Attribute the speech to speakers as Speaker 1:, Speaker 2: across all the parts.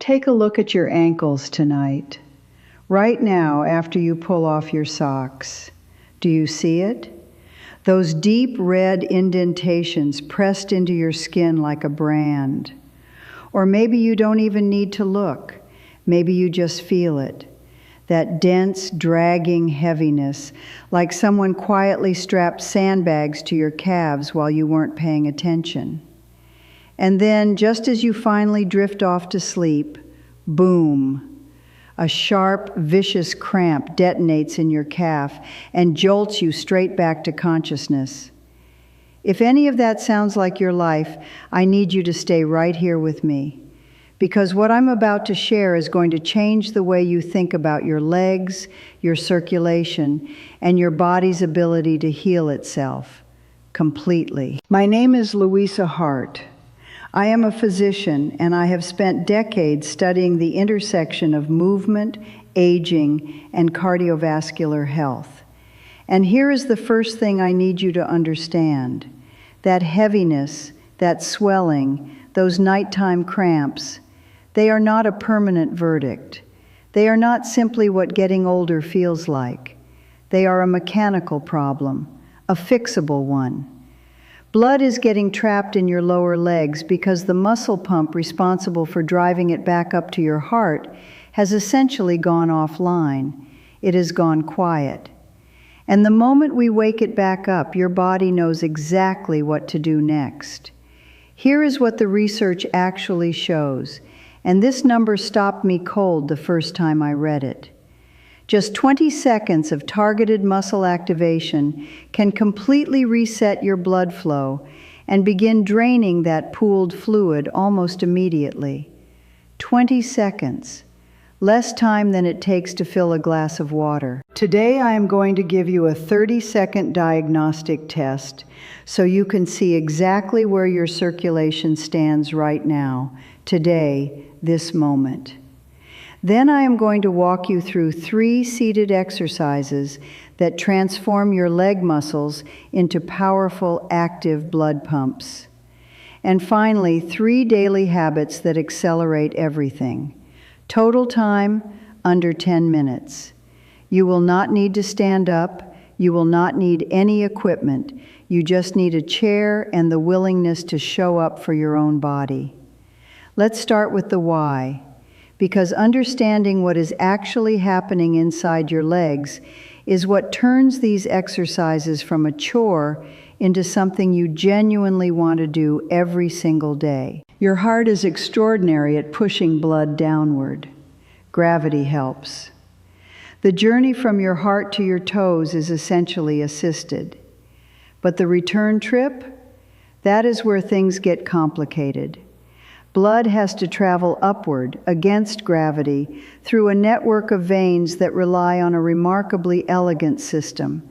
Speaker 1: Take a look at your ankles tonight. Right now, after you pull off your socks. Do you see it? Those deep red indentations pressed into your skin like a brand. Or maybe you don't even need to look. Maybe you just feel it. That dense, dragging heaviness, like someone quietly strapped sandbags to your calves while you weren't paying attention. And then, just as you finally drift off to sleep, boom, a sharp, vicious cramp detonates in your calf and jolts you straight back to consciousness. If any of that sounds like your life, I need you to stay right here with me, because what I'm about to share is going to change the way you think about your legs, your circulation, and your body's ability to heal itself completely. My name is Louisa Hart. I am a physician, and I have spent decades studying the intersection of movement, aging, and cardiovascular health. And here is the first thing I need you to understand. That heaviness, that swelling, those nighttime cramps, they are not a permanent verdict. They are not simply what getting older feels like. They are a mechanical problem, a fixable one. Blood is getting trapped in your lower legs because the muscle pump responsible for driving it back up to your heart has essentially gone offline. It has gone quiet. And the moment we wake it back up, your body knows exactly what to do next. Here is what the research actually shows, and this number stopped me cold the first time I read it. Just 20 seconds of targeted muscle activation can completely reset your blood flow and begin draining that pooled fluid almost immediately. 20 seconds, less time than it takes to fill a glass of water. Today I am going to give you a 30-second diagnostic test so you can see exactly where your circulation stands right now, today, this moment. Then I am going to walk you through 3 seated exercises that transform your leg muscles into powerful, active blood pumps. And finally, 3 daily habits that accelerate everything. Total time, under 10 minutes. You will not need to stand up. You will not need any equipment. You just need a chair and the willingness to show up for your own body. Let's start with the why. Because understanding what is actually happening inside your legs is what turns these exercises from a chore into something you genuinely want to do every single day. Your heart is extraordinary at pushing blood downward. Gravity helps. The journey from your heart to your toes is essentially assisted. But the return trip, that is where things get complicated. Blood has to travel upward, against gravity, through a network of veins that rely on a remarkably elegant system.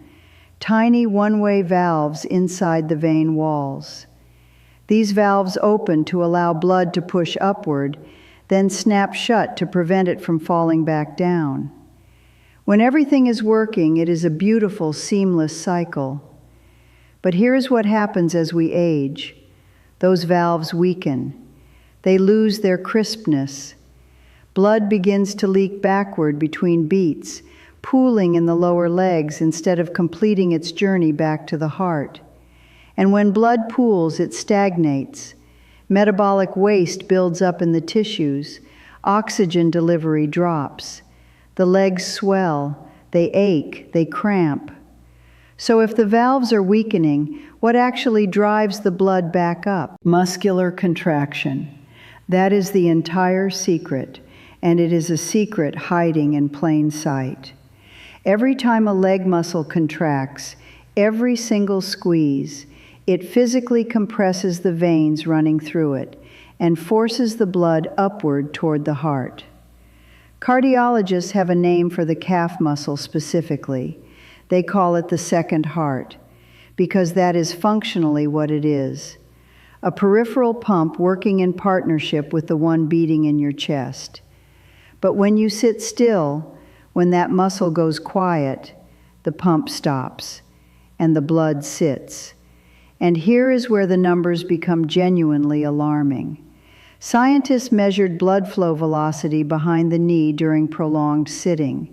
Speaker 1: Tiny one-way valves inside the vein walls. These valves open to allow blood to push upward, then snap shut to prevent it from falling back down. When everything is working, it is a beautiful, seamless cycle. But here is what happens as we age. Those valves weaken. They lose their crispness. Blood begins to leak backward between beats, pooling in the lower legs instead of completing its journey back to the heart. And when blood pools, it stagnates. Metabolic waste builds up in the tissues. Oxygen delivery drops. The legs swell. They ache. They cramp. So if the valves are weakening, what actually drives the blood back up? Muscular contraction. That is the entire secret, and it is a secret hiding in plain sight. Every time a leg muscle contracts, every single squeeze, it physically compresses the veins running through it and forces the blood upward toward the heart. Cardiologists have a name for the calf muscle specifically. They call it the second heart, because that is functionally what it is. A peripheral pump working in partnership with the one beating in your chest. But when you sit still, when that muscle goes quiet, the pump stops, and the blood sits. And here is where the numbers become genuinely alarming. Scientists measured blood flow velocity behind the knee during prolonged sitting.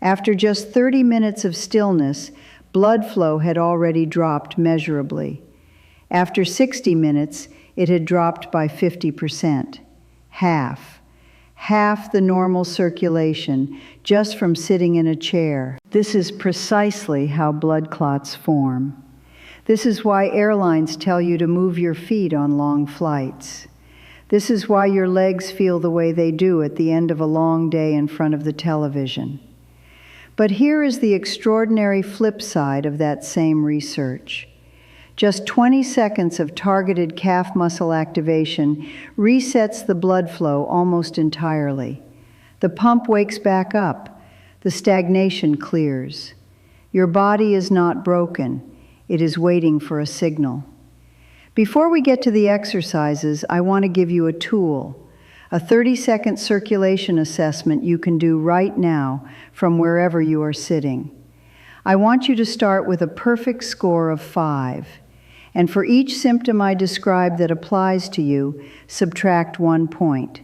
Speaker 1: After just 30 minutes of stillness, blood flow had already dropped measurably. After 60 minutes, it had dropped by 50%, half the normal circulation just from sitting in a chair. This is precisely how blood clots form. This is why airlines tell you to move your feet on long flights. This is why your legs feel the way they do at the end of a long day in front of the television. But here is the extraordinary flip side of that same research. Just 20 seconds of targeted calf muscle activation resets the blood flow almost entirely. The pump wakes back up. The stagnation clears. Your body is not broken. It is waiting for a signal. Before we get to the exercises, I want to give you a tool, a 30-second circulation assessment you can do right now from wherever you are sitting. I want you to start with a perfect score of 5, and for each symptom I describe that applies to you, subtract 1 point.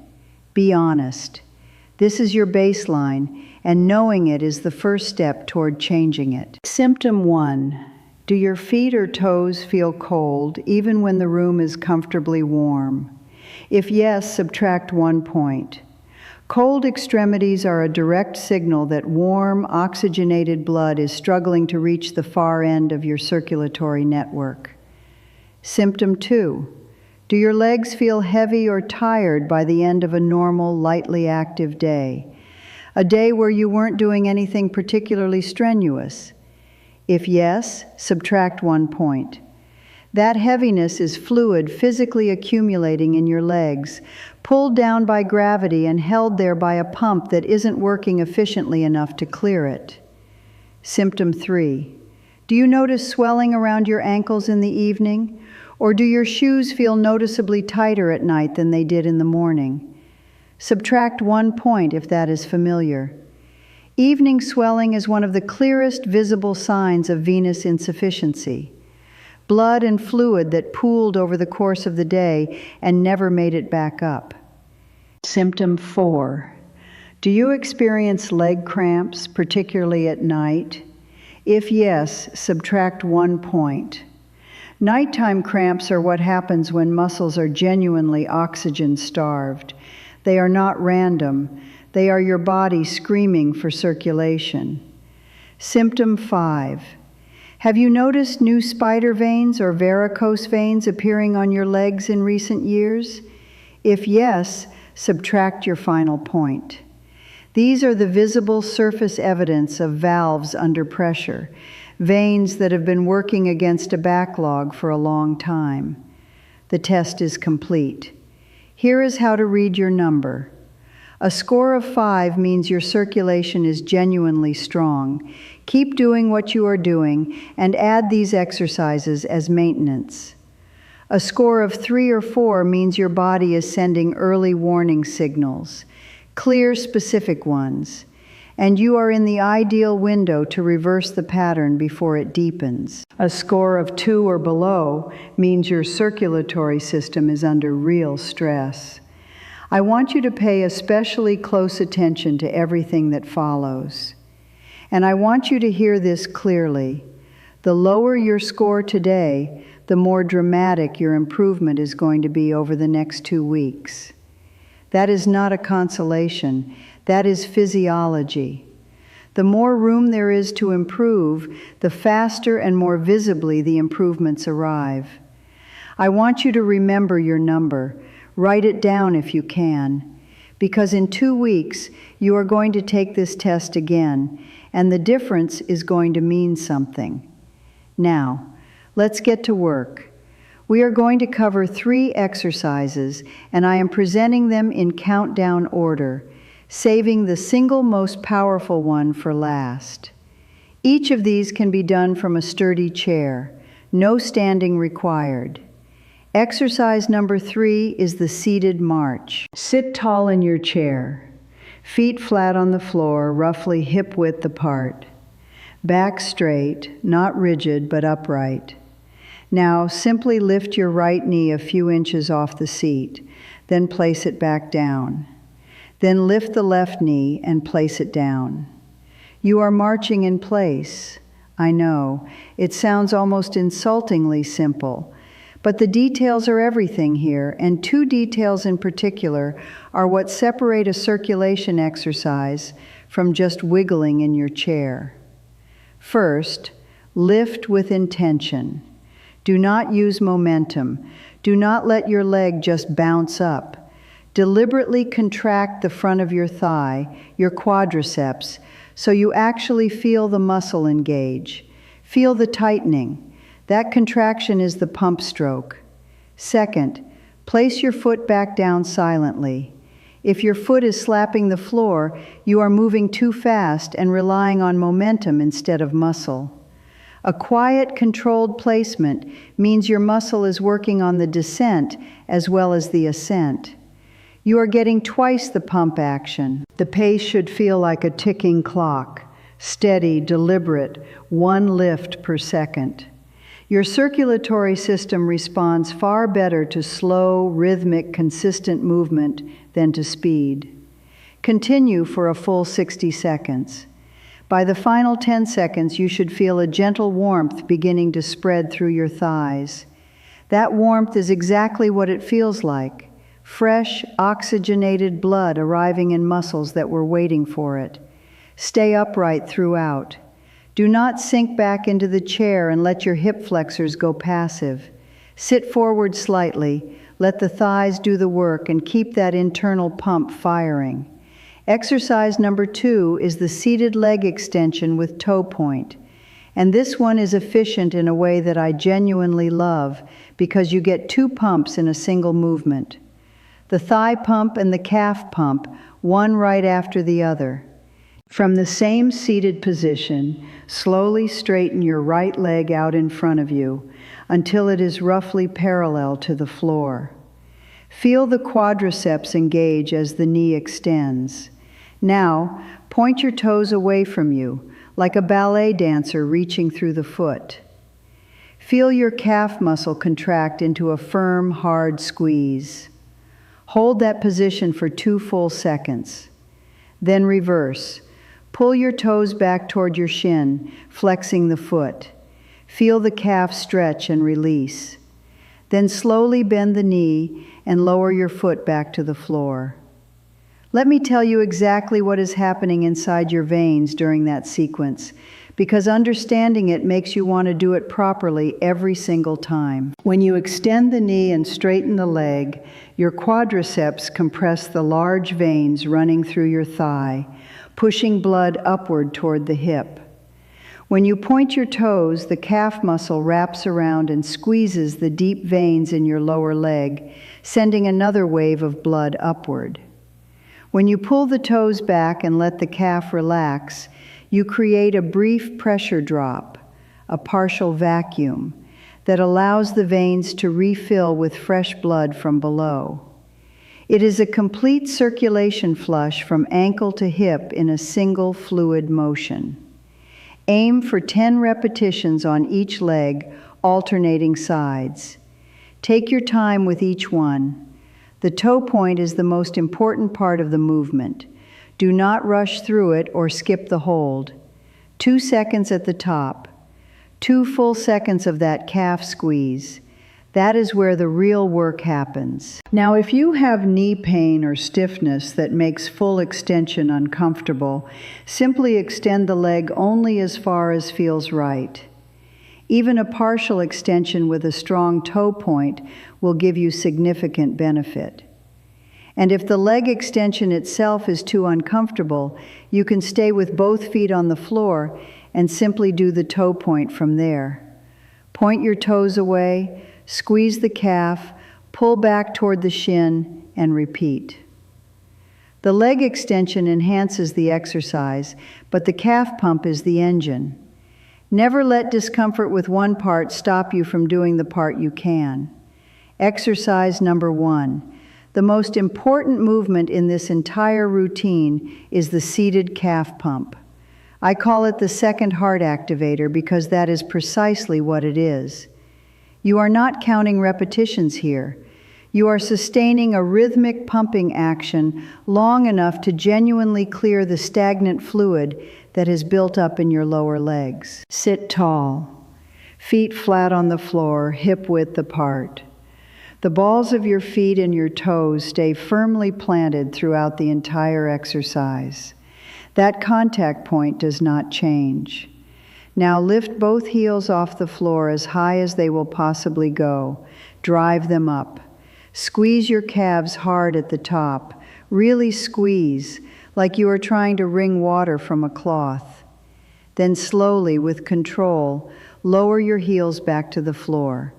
Speaker 1: Be honest. This is your baseline, and knowing it is the first step toward changing it. Symptom 1. Do your feet or toes feel cold even when the room is comfortably warm? If yes, subtract 1 point. Cold extremities are a direct signal that warm, oxygenated blood is struggling to reach the far end of your circulatory network. Symptom 2. Do your legs feel heavy or tired by the end of a normal, lightly active day? A day where you weren't doing anything particularly strenuous? If yes, subtract 1 point. That heaviness is fluid physically accumulating in your legs, pulled down by gravity and held there by a pump that isn't working efficiently enough to clear it. Symptom 3. Do you notice swelling around your ankles in the evening? Or do your shoes feel noticeably tighter at night than they did in the morning? Subtract 1 point if that is familiar. Evening swelling is one of the clearest visible signs of venous insufficiency. Blood and fluid that pooled over the course of the day and never made it back up. Symptom 4. Do you experience leg cramps, particularly at night? If yes, subtract 1 point. Nighttime cramps are what happens when muscles are genuinely oxygen-starved. They are not random. They are your body screaming for circulation. Symptom 5. Have you noticed new spider veins or varicose veins appearing on your legs in recent years? If yes, subtract your final point. These are the visible surface evidence of valves under pressure, veins that have been working against a backlog for a long time. The test is complete. Here is how to read your number. A score of 5 means your circulation is genuinely strong. Keep doing what you are doing and add these exercises as maintenance. A score of 3 or 4 means your body is sending early warning signals, clear, specific ones, and you are in the ideal window to reverse the pattern before it deepens. A score of 2 or below means your circulatory system is under real stress. I want you to pay especially close attention to everything that follows. And I want you to hear this clearly. The lower your score today, the more dramatic your improvement is going to be over the next 2 weeks. That is not a consolation. That is physiology. The more room there is to improve, the faster and more visibly the improvements arrive. I want you to remember your number. Write it down if you can, because in 2 weeks you are going to take this test again, and the difference is going to mean something. Now, let's get to work. We are going to cover 3 exercises, and I am presenting them in countdown order, saving the single most powerful one for last. Each of these can be done from a sturdy chair, no standing required. Exercise number 3 is the seated march. Sit tall in your chair, feet flat on the floor, roughly hip-width apart. Back straight, not rigid but upright. Now simply lift your right knee a few inches off the seat. then place it back down. Then lift the left knee and place it down. You are marching in place. I know, it sounds almost insultingly simple, but the details are everything here, and two details in particular are what separate a circulation exercise from just wiggling in your chair. First, lift with intention. Do not use momentum. Do not let your leg just bounce up. Deliberately contract the front of your thigh, your quadriceps, so you actually feel the muscle engage. Feel the tightening. That contraction is the pump stroke. Second, place your foot back down silently. If your foot is slapping the floor, you are moving too fast and relying on momentum instead of muscle. A quiet, controlled placement means your muscle is working on the descent as well as the ascent. You are getting twice the pump action. The pace should feel like a ticking clock, steady, deliberate, one lift per second. Your circulatory system responds far better to slow, rhythmic, consistent movement than to speed. Continue for a full 60 seconds. By the final 10 seconds, you should feel a gentle warmth beginning to spread through your thighs. That warmth is exactly what it feels like: fresh, oxygenated blood arriving in muscles that were waiting for it. Stay upright throughout. Do not sink back into the chair and let your hip flexors go passive. Sit forward slightly, let the thighs do the work, and keep that internal pump firing. Exercise number 2 is the seated leg extension with toe point. And this one is efficient in a way that I genuinely love, because you get 2 pumps in a single movement. The thigh pump and the calf pump, one right after the other. From the same seated position, slowly straighten your right leg out in front of you until it is roughly parallel to the floor. Feel the quadriceps engage as the knee extends. Now, point your toes away from you, like a ballet dancer reaching through the foot. Feel your calf muscle contract into a firm, hard squeeze. Hold that position for 2 full seconds. Then reverse. Pull your toes back toward your shin, flexing the foot. Feel the calf stretch and release. Then slowly bend the knee and lower your foot back to the floor. Let me tell you exactly what is happening inside your veins during that sequence, because understanding it makes you want to do it properly every single time. When you extend the knee and straighten the leg, your quadriceps compress the large veins running through your thigh, pushing blood upward toward the hip. When you point your toes, the calf muscle wraps around and squeezes the deep veins in your lower leg, sending another wave of blood upward. When you pull the toes back and let the calf relax, you create a brief pressure drop, a partial vacuum, that allows the veins to refill with fresh blood from below. It is a complete circulation flush from ankle to hip in a single fluid motion. Aim for 10 repetitions on each leg, alternating sides. Take your time with each one. The toe point is the most important part of the movement. Do not rush through it or skip the hold. 2 seconds at the top. 2 full seconds of that calf squeeze. That is where the real work happens. Now, if you have knee pain or stiffness that makes full extension uncomfortable, simply extend the leg only as far as feels right. Even a partial extension with a strong toe point will give you significant benefit. And if the leg extension itself is too uncomfortable, you can stay with both feet on the floor and simply do the toe point from there. Point your toes away, squeeze the calf, pull back toward the shin, and repeat. The leg extension enhances the exercise, but the calf pump is the engine. Never let discomfort with one part stop you from doing the part you can. Exercise number 1. The most important movement in this entire routine is the seated calf pump. I call it the second heart activator because that is precisely what it is. You are not counting repetitions here. You are sustaining a rhythmic pumping action long enough to genuinely clear the stagnant fluid that has built up in your lower legs. Sit tall, feet flat on the floor, hip width apart. The balls of your feet and your toes stay firmly planted throughout the entire exercise. That contact point does not change. Now lift both heels off the floor as high as they will possibly go. Drive them up. Squeeze your calves hard at the top. Really squeeze, like you are trying to wring water from a cloth. Then slowly, with control, lower your heels back to the floor.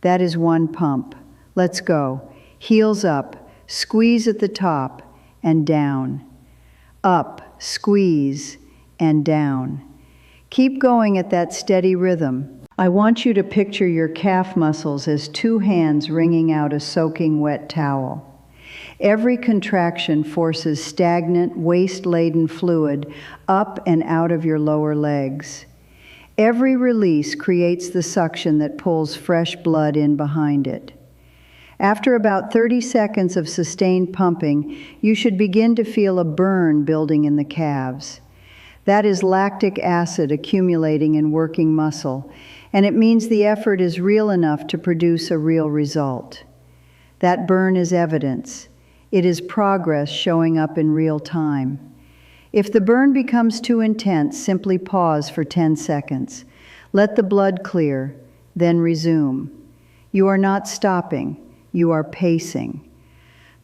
Speaker 1: That is one pump. Let's go. Heels up, squeeze at the top, and down. Up, squeeze, and down. Keep going at that steady rhythm. I want you to picture your calf muscles as two hands wringing out a soaking wet towel. Every contraction forces stagnant, waste-laden fluid up and out of your lower legs. Every release creates the suction that pulls fresh blood in behind it. After about 30 seconds of sustained pumping, you should begin to feel a burn building in the calves. That is lactic acid accumulating in working muscle, and it means the effort is real enough to produce a real result. That burn is evidence. It is progress showing up in real time. If the burn becomes too intense, simply pause for 10 seconds. Let the blood clear, then resume. You are not stopping, you are pacing.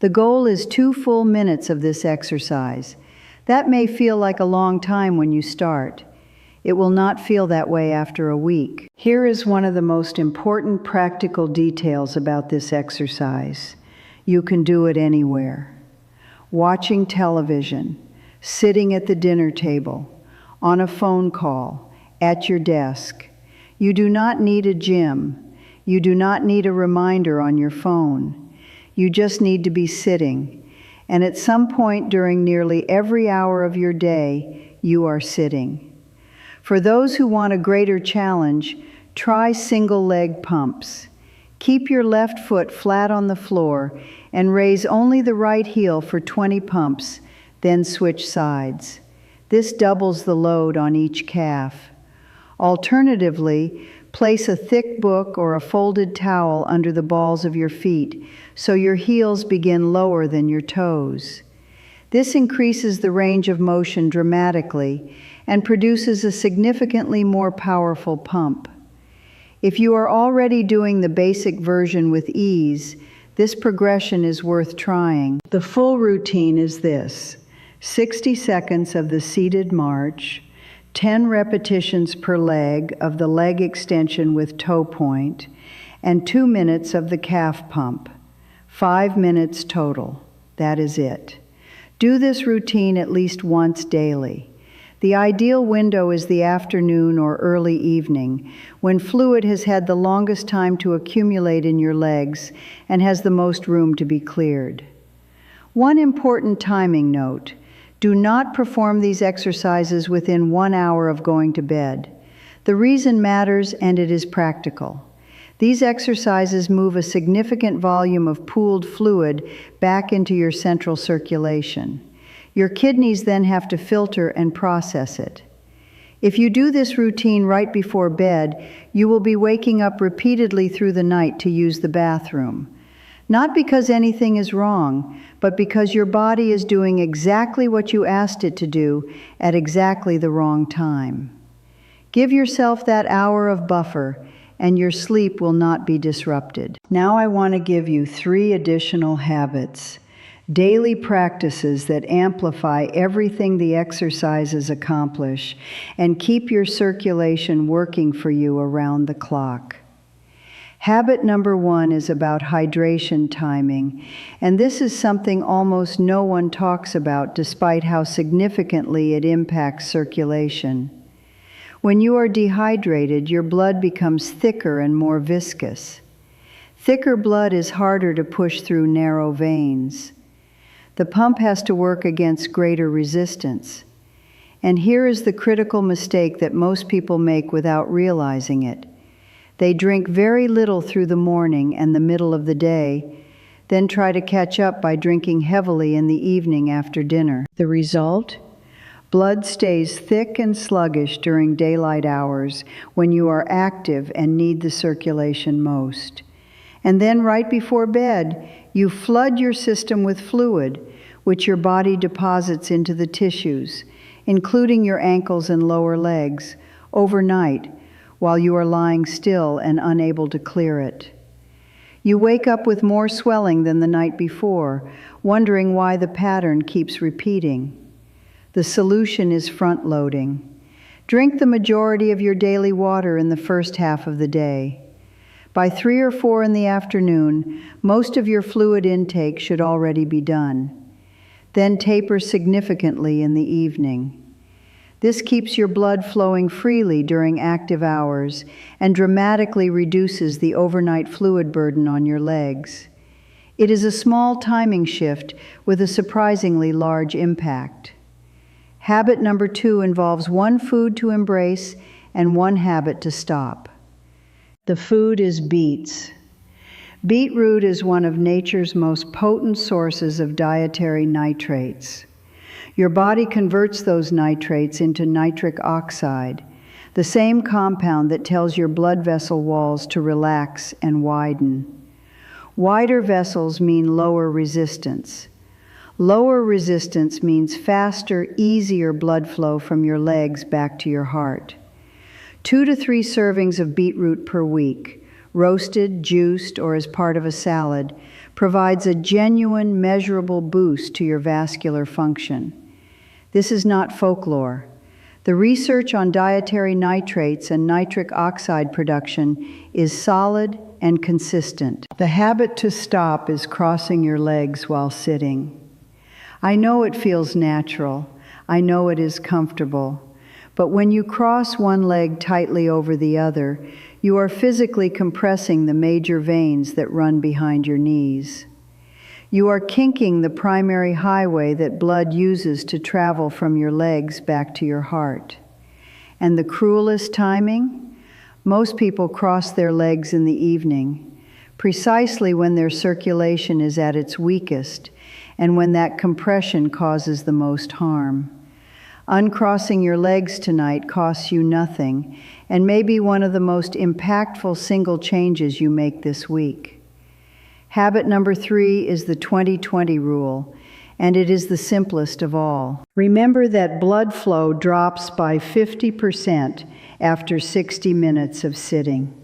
Speaker 1: The goal is 2 full minutes of this exercise. That may feel like a long time when you start. It will not feel that way after a week. Here is one of the most important practical details about this exercise. You can do it anywhere. Watching television, sitting at the dinner table, on a phone call, at your desk. You do not need a gym. You do not need a reminder on your phone. You just need to be sitting. And at some point during nearly every hour of your day, you are sitting. For those who want a greater challenge, try single leg pumps. Keep your left foot flat on the floor and raise only the right heel for 20 pumps, then switch sides. This doubles the load on each calf. Alternatively, place a thick book or a folded towel under the balls of your feet so your heels begin lower than your toes. This increases the range of motion dramatically and produces a significantly more powerful pump. If you are already doing the basic version with ease, this progression is worth trying. The full routine is this: 60 seconds of the seated march, 10 repetitions per leg of the leg extension with toe point, and 2 minutes of the calf pump. 5 minutes total. That is it. Do this routine at least once daily. The ideal window is the afternoon or early evening, when fluid has had the longest time to accumulate in your legs and has the most room to be cleared. One important timing note: do not perform these exercises within 1 hour of going to bed. The reason matters, and it is practical. These exercises move a significant volume of pooled fluid back into your central circulation. Your kidneys then have to filter and process it. If you do this routine right before bed, you will be waking up repeatedly through the night to use the bathroom. Not because anything is wrong, but because your body is doing exactly what you asked it to do at exactly the wrong time. Give yourself that hour of buffer, and your sleep will not be disrupted. Now I want to give you 3 additional habits, daily practices that amplify everything the exercises accomplish and keep your circulation working for you around the clock. Habit number 1 is about hydration timing, and this is something almost no one talks about despite how significantly it impacts circulation. When you are dehydrated, your blood becomes thicker and more viscous. Thicker blood is harder to push through narrow veins. The pump has to work against greater resistance. And here is the critical mistake that most people make without realizing it. They drink very little through the morning and the middle of the day, then try to catch up by drinking heavily in the evening after dinner. The result? Blood stays thick and sluggish during daylight hours when you are active and need the circulation most. And then right before bed, you flood your system with fluid, which your body deposits into the tissues, including your ankles and lower legs, overnight, while you are lying still and unable to clear it. You wake up with more swelling than the night before, wondering why the pattern keeps repeating. The solution is front-loading. Drink the majority of your daily water in the first half of the day. By 3 or 4 in the afternoon, most of your fluid intake should already be done. Then taper significantly in the evening. This keeps your blood flowing freely during active hours and dramatically reduces the overnight fluid burden on your legs. It is a small timing shift with a surprisingly large impact. Habit number 2 involves one food to embrace and one habit to stop. The food is beets. Beetroot is one of nature's most potent sources of dietary nitrates. Your body converts those nitrates into nitric oxide, the same compound that tells your blood vessel walls to relax and widen. Wider vessels mean lower resistance. Lower resistance means faster, easier blood flow from your legs back to your heart. 2 to 3 servings of beetroot per week, roasted, juiced, or as part of a salad, provides a genuine, measurable boost to your vascular function. This is not folklore. The research on dietary nitrates and nitric oxide production is solid and consistent. The habit to stop is crossing your legs while sitting. I know it feels natural. I know it is comfortable. But when you cross one leg tightly over the other, you are physically compressing the major veins that run behind your knees. You are kinking the primary highway that blood uses to travel from your legs back to your heart. And the cruelest timing? Most people cross their legs in the evening, precisely when their circulation is at its weakest, and when that compression causes the most harm. Uncrossing your legs tonight costs you nothing and may be one of the most impactful single changes you make this week. Habit number 3 is the 20-20 rule, and it is the simplest of all. Remember that blood flow drops by 50% after 60 minutes of sitting.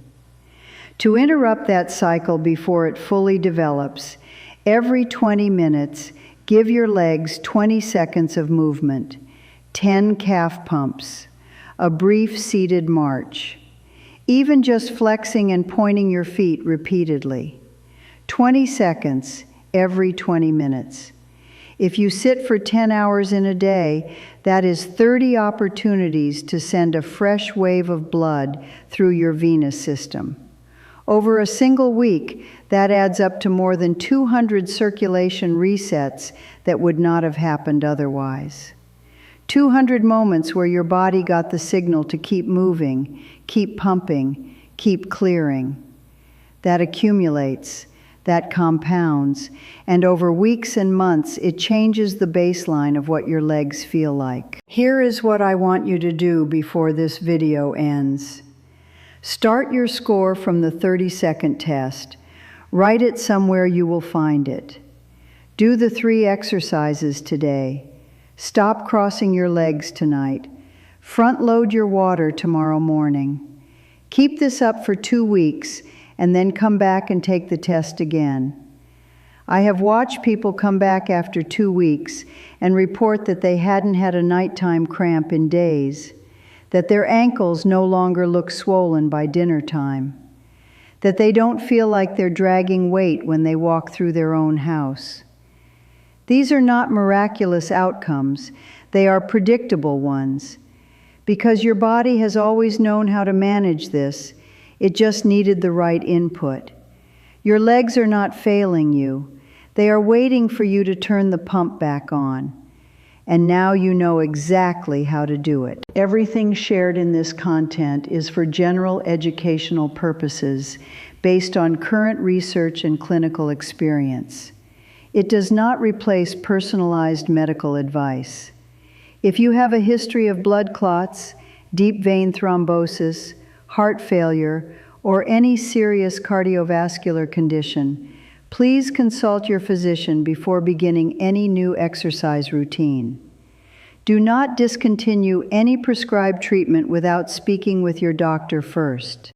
Speaker 1: To interrupt that cycle before it fully develops, every 20 minutes, give your legs 20 seconds of movement, 10 calf pumps, a brief seated march, even just flexing and pointing your feet repeatedly. 20 seconds every 20 minutes. If you sit for 10 hours in a day, that is 30 opportunities to send a fresh wave of blood through your venous system. Over a single week, that adds up to more than 200 circulation resets that would not have happened otherwise. 200 moments where your body got the signal to keep moving, keep pumping, keep clearing. That accumulates, that compounds, and over weeks and months, it changes the baseline of what your legs feel like. Here is what I want you to do before this video ends. Start your score from the 30-second test. Write it somewhere you will find it. Do the 3 exercises today. Stop crossing your legs tonight. Front load your water tomorrow morning. Keep this up for 2 weeks and then come back and take the test again. I have watched people come back after 2 weeks and report that they hadn't had a nighttime cramp in days, that their ankles no longer look swollen by dinner time, that they don't feel like they're dragging weight when they walk through their own house. These are not miraculous outcomes, they are predictable ones. Because your body has always known how to manage this, it just needed the right input. Your legs are not failing you, they are waiting for you to turn the pump back on. and now you know exactly how to do it. Everything shared in this content is for general educational purposes based on current research and clinical experience. It does not replace personalized medical advice. If you have a history of blood clots, deep vein thrombosis, heart failure, or any serious cardiovascular condition, please consult your physician before beginning any new exercise routine. Do not discontinue any prescribed treatment without speaking with your doctor first.